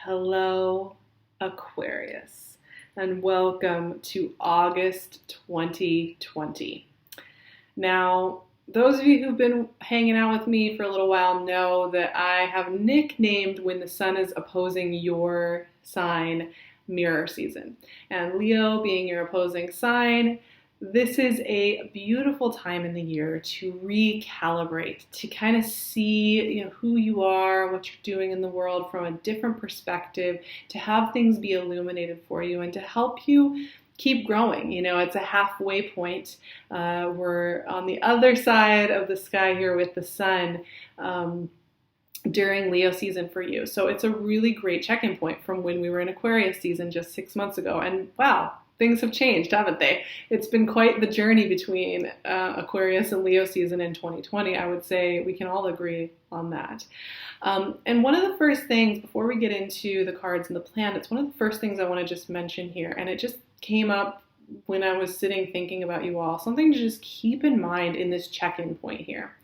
Hello, Aquarius, and welcome to August 2020. Now, those of you who've been hanging out with me for a little while know that I have nicknamed when the sun is opposing your sign mirror season. And Leo being your opposing sign, this is a beautiful time in the year to recalibrate, to kind of see, who you are, what you're doing in the world from a different perspective, to have things be illuminated for you and to help you keep growing. It's a halfway point. We're on the other side of the sky here with the sun during Leo season for you. So it's a really great check-in point from when we were in Aquarius season just 6 months ago. And wow, things have changed, haven't they? It's been quite the journey between Aquarius and Leo season in 2020. I would say we can all agree on that. And one of the first things, before we get into the cards and the planets, one of the first things I want to just mention here, and it just came up when I was sitting thinking about you all, something to just keep in mind in this check-in point here.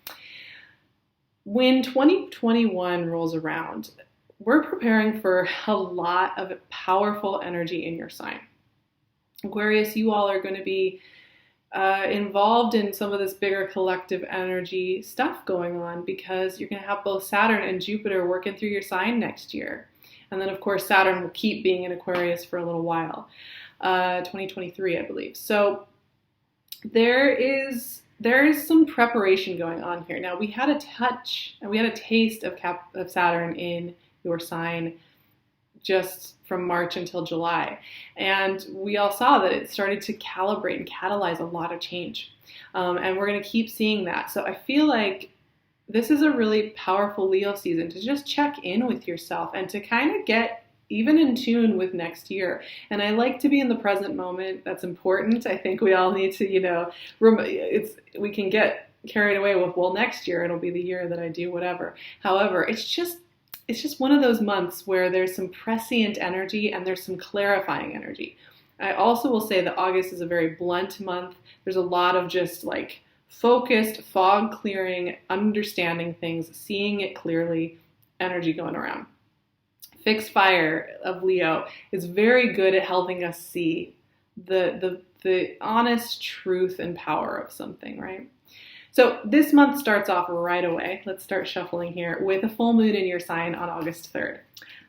When 2021 rolls around, we're preparing for a lot of powerful energy in your sign. Aquarius, you all are going to be involved in some of this bigger collective energy stuff going on because you're going to have both Saturn and Jupiter working through your sign next year. And then, of course, Saturn will keep being in Aquarius for a little while, 2023, I believe. So there is some preparation going on here. Now, we had a taste of Saturn in your sign just from March until July. And we all saw that it started to calibrate and catalyze a lot of change. And we're going to keep seeing that. So I feel like this is a really powerful Leo season to just check in with yourself and to kind of get even in tune with next year. And I like to be in the present moment. That's important. I think we all need to, we can get carried away with, well, next year it'll be the year that I do whatever. However, it's just one of those months where there's some prescient energy and there's some clarifying energy. I also will say that August is a very blunt month. There's a lot of just like focused, fog clearing, understanding things, seeing it clearly, energy going around. Fixed fire of Leo is very good at helping us see the honest truth and power of something, right? So this month starts off right away. Let's start shuffling here with a full moon in your sign on August 3rd.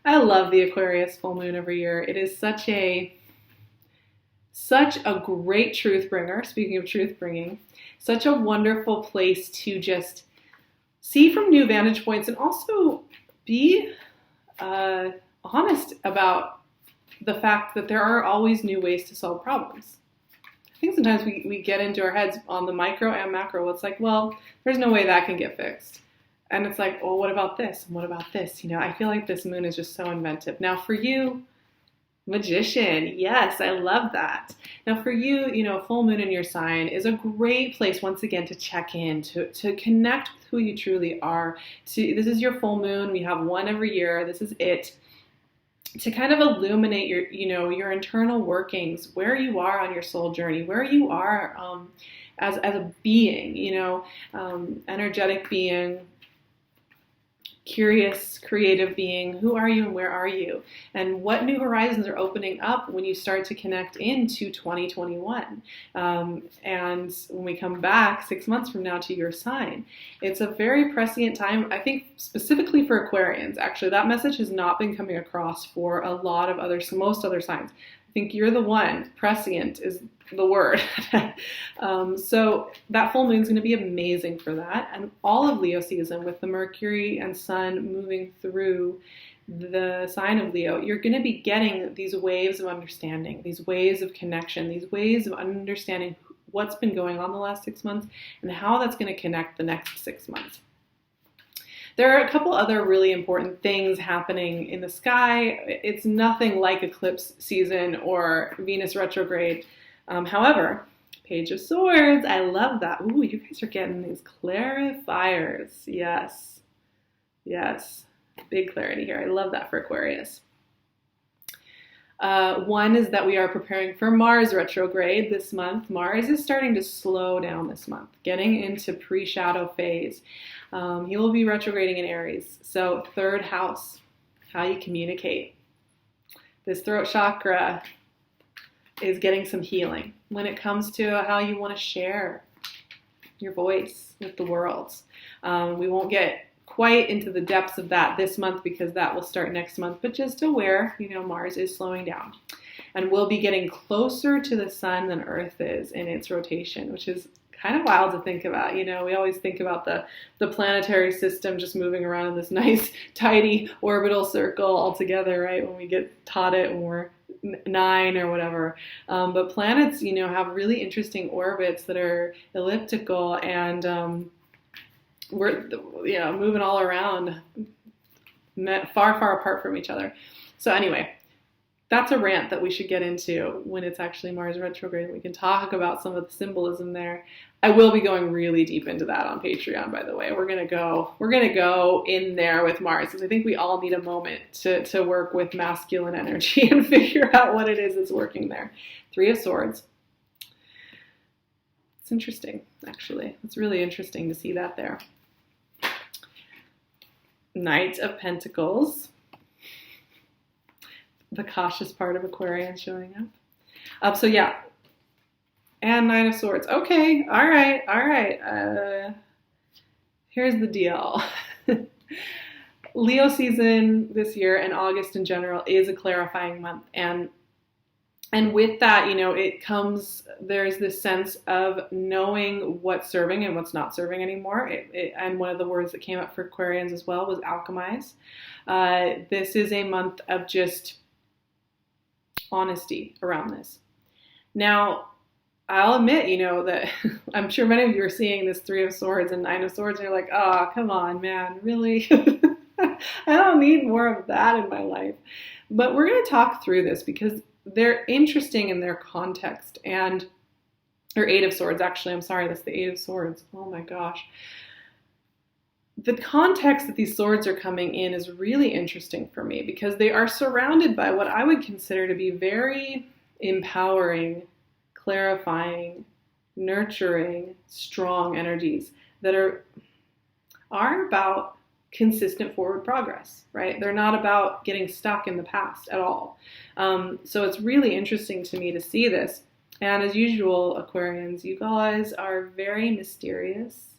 I love the Aquarius full moon every year. It is such a great truth bringer. Speaking of truth bringing, such a wonderful place to just see from new vantage points and also be honest about the fact that there are always new ways to solve problems. I think sometimes we get into our heads on the micro and macro. It's like, well, there's no way that can get fixed. And it's like, well, what about this? And what about this? I feel like this moon is just so inventive. Now for you, Magician, yes, I love that. Now for you, full moon in your sign is a great place once again to check in, to connect with who you truly are. This is your full moon. We have one every year. This is it. To kind of illuminate your internal workings, where you are on your soul journey, where you are as a being, energetic being, curious, creative being. Who are you and where are you? And what new horizons are opening up when you start to connect into 2021? And when we come back 6 months from now to your sign, it's a very prescient time, I think specifically for Aquarians. Actually, that message has not been coming across for a lot of most other signs. I think you're the one. Prescient is the word. So that full moon is going to be amazing for that. And all of Leo season with the Mercury and Sun moving through the sign of Leo, you're going to be getting these waves of understanding, these waves of connection, these waves of understanding what's been going on the last 6 months and how that's going to connect the next 6 months. There are a couple other really important things happening in the sky. It's nothing like eclipse season or Venus retrograde. However, Page of Swords, I love that. Ooh, you guys are getting these clarifiers. Yes. Big clarity here. I love that for Aquarius. One is that we are preparing for Mars retrograde this month. Mars is starting to slow down this month, getting into pre-shadow phase. He will be retrograding in Aries. So third house, how you communicate, This throat chakra is getting some healing when it comes to how you want to share your voice with the world. We won't get quite into the depths of that this month because that will start next month, but just aware, Mars is slowing down. And we'll be getting closer to the sun than Earth is in its rotation, which is kind of wild to think about. We always think about the planetary system just moving around in this nice, tidy orbital circle all together, right? When we get taught it when we're 9 or whatever. But planets, have really interesting orbits that are elliptical, and we're moving all around, far, far apart from each other. So anyway, that's a rant that we should get into when it's actually Mars retrograde. We can talk about some of the symbolism there. I will be going really deep into that on Patreon, by the way. We're gonna go in there with Mars, because I think we all need a moment to work with masculine energy and figure out what it is that's working there. 3 of Swords. It's interesting, actually. It's really interesting to see that there. Knight of Pentacles. The cautious part of Aquarian showing up. So yeah. And 9 of Swords. Okay, all right. Here's the deal. Leo season this year and August in general is a clarifying month. And with that, it comes, there's this sense of knowing what's serving and what's not serving anymore. And one of the words that came up for Aquarians as well was alchemize. This is a month of just honesty around this. Now, I'll admit, that I'm sure many of you are seeing this 3 of Swords and 9 of Swords, and you're like, oh, come on, man, really? I don't need more of that in my life. But we're going to talk through this because they're interesting in their context. Or 8 of Swords, actually, I'm sorry, that's the 8 of Swords. Oh my gosh. The context that these swords are coming in is really interesting for me because they are surrounded by what I would consider to be very empowering, clarifying, nurturing, strong energies that are about consistent forward progress, right? They're not about getting stuck in the past at all. So it's really interesting to me to see this. And as usual, Aquarians, you guys are very mysterious.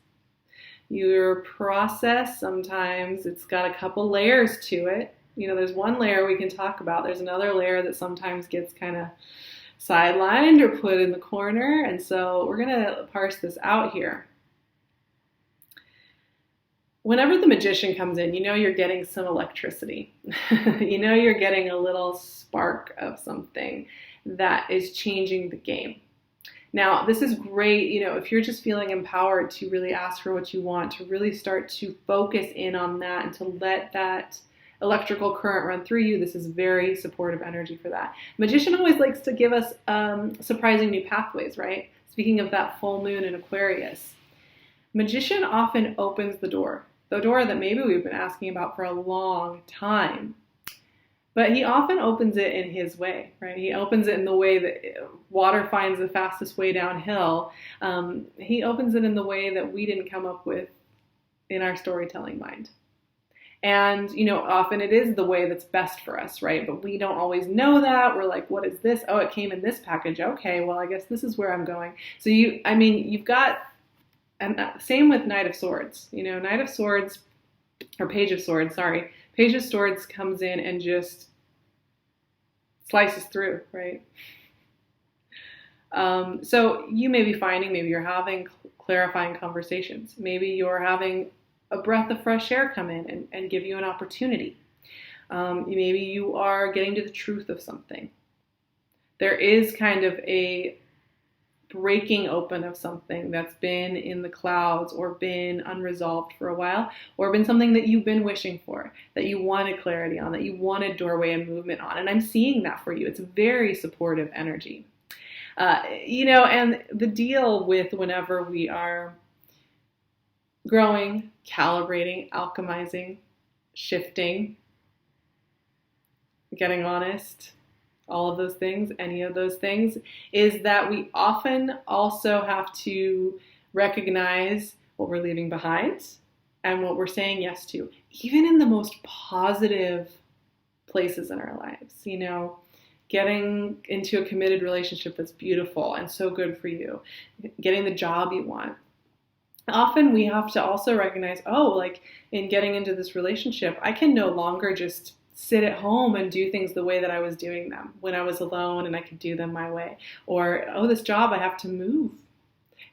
Your process, sometimes it's got a couple layers to it. There's one layer we can talk about. There's another layer that sometimes gets kind of sidelined or put in the corner. And so we're going to parse this out here. Whenever the Magician comes in, you're getting some electricity. You're getting a little spark of something that is changing the game. Now, this is great, if you're just feeling empowered to really ask for what you want, to really start to focus in on that and to let that electrical current run through you. This is very supportive energy for that. Magician always likes to give us surprising new pathways, right? Speaking of that full moon in Aquarius, Magician often opens the door that maybe we've been asking about for a long time. But he often opens it in his way, right? He opens it in the way that water finds the fastest way downhill. He opens it in the way that we didn't come up with in our storytelling mind. And, often it is the way that's best for us, right? But we don't always know that. We're like, what is this? Oh, it came in this package. Okay, well, I guess this is where I'm going. So you've got, and same with Knight of Swords. Knight of Swords, or Page of Swords, sorry. Page of Swords comes in and just slices through, right? So you may be finding, maybe you're having clarifying conversations. Maybe you're having a breath of fresh air come in and give you an opportunity. Maybe you are getting to the truth of something. There is kind of a breaking open of something that's been in the clouds or been unresolved for a while, or been something that you've been wishing for, that you wanted clarity on, that you wanted doorway and movement on. And I'm seeing that for you. It's very supportive energy. And the deal with whenever we are growing, calibrating, alchemizing, shifting, getting honest, all of those things, any of those things, is that we often also have to recognize what we're leaving behind and what we're saying yes to, even in the most positive places in our lives, getting into a committed relationship that's beautiful and so good for you, getting the job you want. Often we have to also recognize, like in getting into this relationship, I can no longer just sit at home and do things the way that I was doing them when I was alone and I could do them my way. Or, this job, I have to move.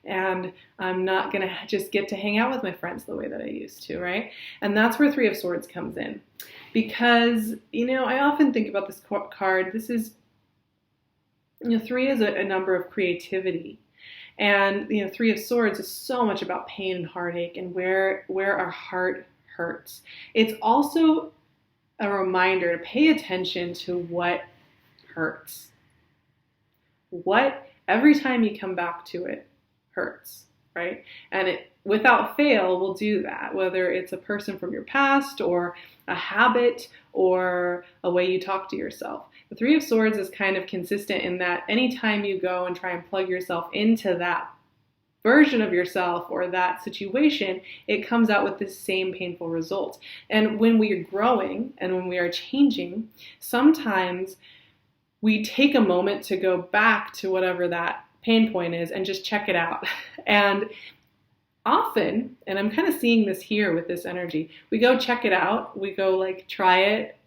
And I'm not going to just get to hang out with my friends the way that I used to, right? And that's where Three of Swords comes in. Because, I often think about this card. This is, 3 is a number of creativity. And, Three of Swords is so much about pain and heartache and where our heart hurts. It's also a reminder to pay attention to what hurts. What, every time you come back to it, hurts, right? And it, without fail, will do that, whether it's a person from your past or a habit or a way you talk to yourself. The Three of Swords is kind of consistent in that anytime you go and try and plug yourself into that version of yourself or that situation, it comes out with the same painful result. And when we are growing and when we are changing, sometimes we take a moment to go back to whatever that pain point is and just check it out. And often, and I'm kind of seeing this here with this energy, we go check it out, we go like try it,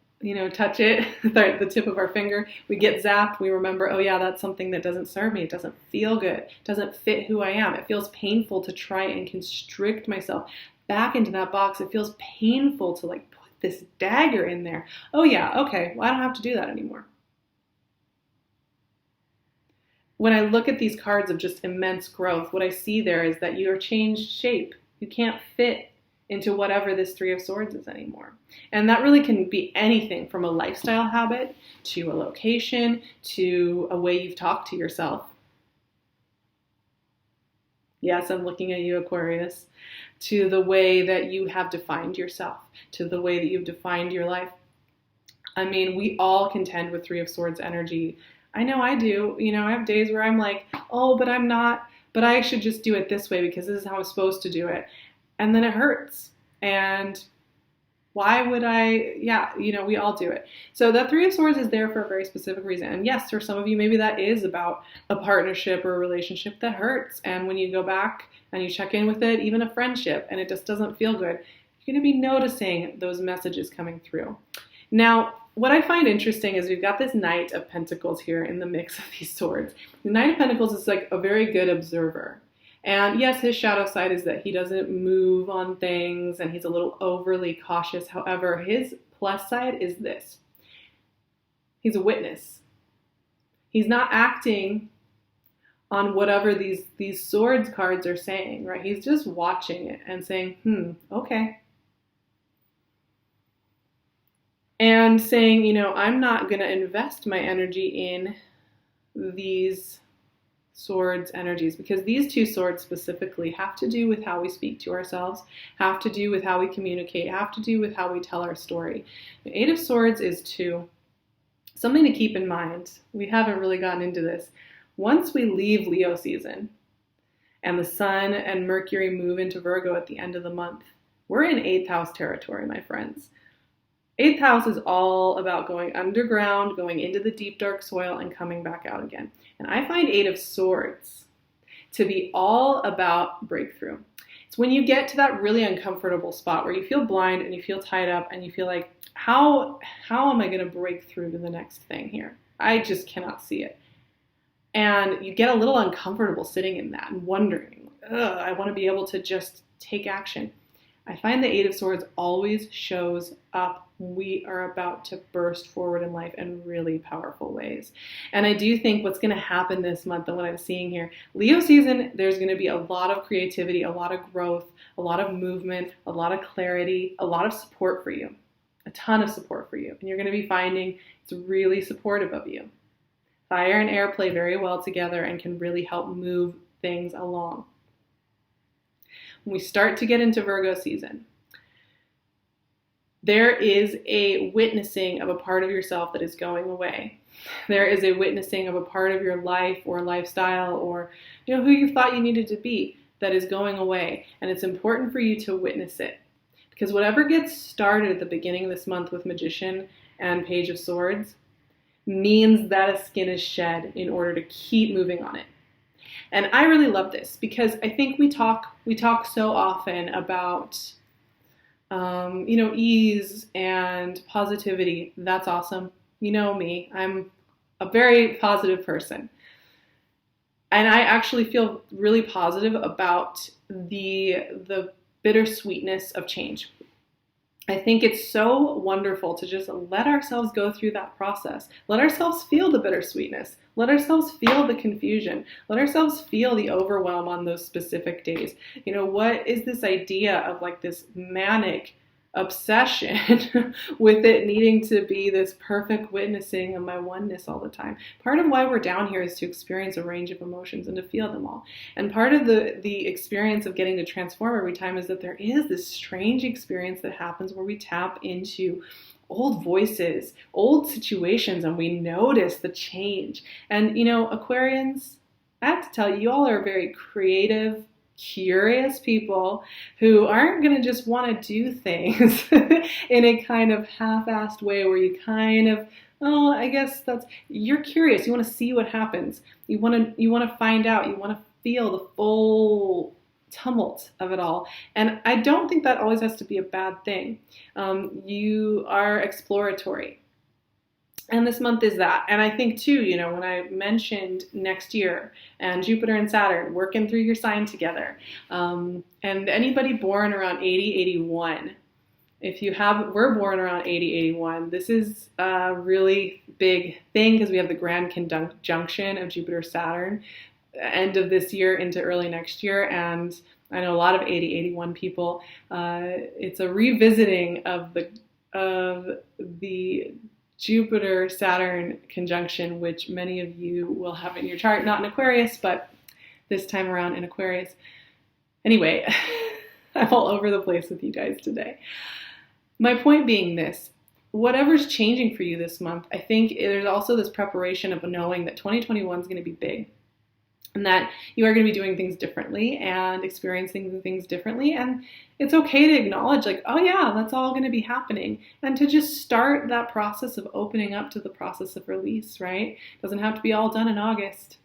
touch it with the tip of our finger, we get zapped, we remember, oh yeah, that's something that doesn't serve me, it doesn't feel good, it doesn't fit who I am, it feels painful to try and constrict myself back into that box, it feels painful to like put this dagger in there. Oh yeah, okay, well I don't have to do that anymore. When I look at these cards of just immense growth, what I see there is that you're changed shape. You can't fit into whatever this Three of Swords is anymore. And that really can be anything from a lifestyle habit to a location to a way you've talked to yourself. Yes, I'm looking at you, Aquarius. To the way that you have defined yourself, to the way that you've defined your life. I mean, we all contend with Three of Swords energy. I know I do. I have days where I'm like, but I'm not, but I should just do it this way because this is how I'm supposed to do it. And then it hurts. And why would I? Yeah, we all do it. So that Three of Swords is there for a very specific reason. And yes, for some of you, maybe that is about a partnership or a relationship that hurts. And when you go back and you check in with it, even a friendship, and it just doesn't feel good, you're going to be noticing those messages coming through. Now, what I find interesting is we've got this Knight of Pentacles here in the mix of these swords. The Knight of Pentacles is like a very good observer. And yes, his shadow side is that he doesn't move on things and he's a little overly cautious. However, his plus side is this. He's a witness. He's not acting on whatever these swords cards are saying, right? He's just watching it and saying, okay. And saying, I'm not going to invest my energy in these swords energies because these two swords specifically have to do with how we speak to ourselves, have to do with how we communicate, have to do with how we tell our story. The Eight of Swords is something to keep in mind. We haven't really gotten into this. Once we leave Leo season and the Sun and Mercury move into Virgo at the end of the month, we're in 8th house territory, my friends. 8th house is all about going underground, going into the deep, dark soil, and coming back out again. And I find 8 of Swords to be all about breakthrough. It's when you get to that really uncomfortable spot where you feel blind and you feel tied up and you feel like, how am I going to break through to the next thing here? I just cannot see it. And you get a little uncomfortable sitting in that and wondering, I want to be able to just take action. I find the Eight of Swords always shows up when we are about to burst forward in life in really powerful ways. And I do think what's going to happen this month and what I'm seeing here, Leo season, there's going to be a lot of creativity, a lot of growth, a lot of movement, a lot of clarity, a lot of support for you, a ton of support for you. And you're going to be finding it's really supportive of you. Fire and air play very well together and can really help move things along. When we start to get into Virgo season, there is a witnessing of a part of yourself that is going away. There is a witnessing of a part of your life or lifestyle or who you thought you needed to be that is going away. And it's important for you to witness it Because whatever gets started at the beginning of this month with Magician and Page of Swords means that a skin is shed in order to keep moving on it. And I really love this because I think we talk so often about, ease and positivity. That's awesome. You know me, I'm a very positive person. And I actually feel really positive about the bittersweetness of change. I think it's so wonderful to just let ourselves go through that process. Let ourselves feel the bittersweetness. Let ourselves feel the confusion. Let ourselves feel the overwhelm on those specific days. What is this idea of like this manic obsession with it needing to be this perfect witnessing of my oneness all the time? Part of why we're down here is to experience a range of emotions and to feel them all. And part of the experience of getting to transform every time is that there is this strange experience that happens where we tap into old voices, old situations, and we notice the change. And Aquarians, I have to tell you, you all are very creative, curious people who aren't going to just want to do things in a kind of half-assed way where you kind of, I guess you're curious. You want to see what happens. You want to find out. You want to feel the full tumult of it all. And I don't think that always has to be a bad thing. You are exploratory. And this month is that. And I think too, when I mentioned next year and Jupiter and Saturn working through your sign together, and anybody born around 80-81, we're born around 80-81, this is a really big thing because we have the grand conjunction of Jupiter-Saturn end of this year into early next year. And I know a lot of 80-81 people, it's a revisiting of the Jupiter-Saturn conjunction, which many of you will have in your chart, not in Aquarius, but this time around in Aquarius. Anyway, I'm all over the place with you guys today. My point being this, whatever's changing for you this month, I think there's also this preparation of knowing that 2021 is going to be big. And that you are going to be doing things differently and experiencing things differently. And it's okay to acknowledge like, oh yeah, that's all going to be happening. And to just start that process of opening up to the process of release, right? It doesn't have to be all done in August.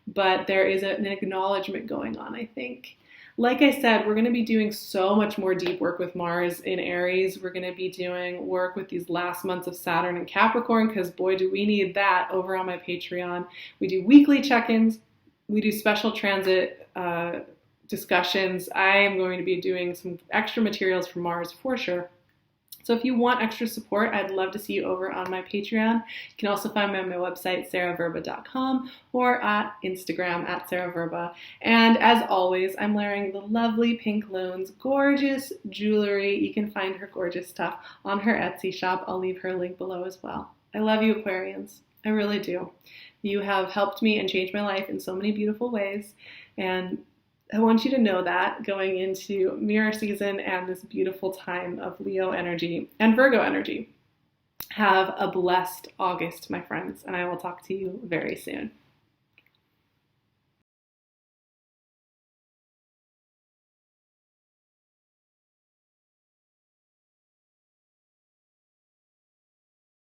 But there is an acknowledgement going on, I think. Like I said, we're going to be doing so much more deep work with Mars in Aries. We're going to be doing work with these last months of Saturn and Capricorn because boy, do we need that over on my Patreon. We do weekly check-ins. We do special transit discussions. I am going to be doing some extra materials for Mars for sure. So if you want extra support, I'd love to see you over on my Patreon. You can also find me on my website, sarahverba.com, or at Instagram at sarahverba. And as always, I'm wearing the lovely PinkLune's gorgeous jewelry. You can find her gorgeous stuff on her Etsy shop. I'll leave her link below as well. I love you, Aquarians. I really do. You have helped me and changed my life in so many beautiful ways. And I want you to know that going into mirror season and this beautiful time of Leo energy and Virgo energy. Have a blessed August, my friends, and I will talk to you very soon.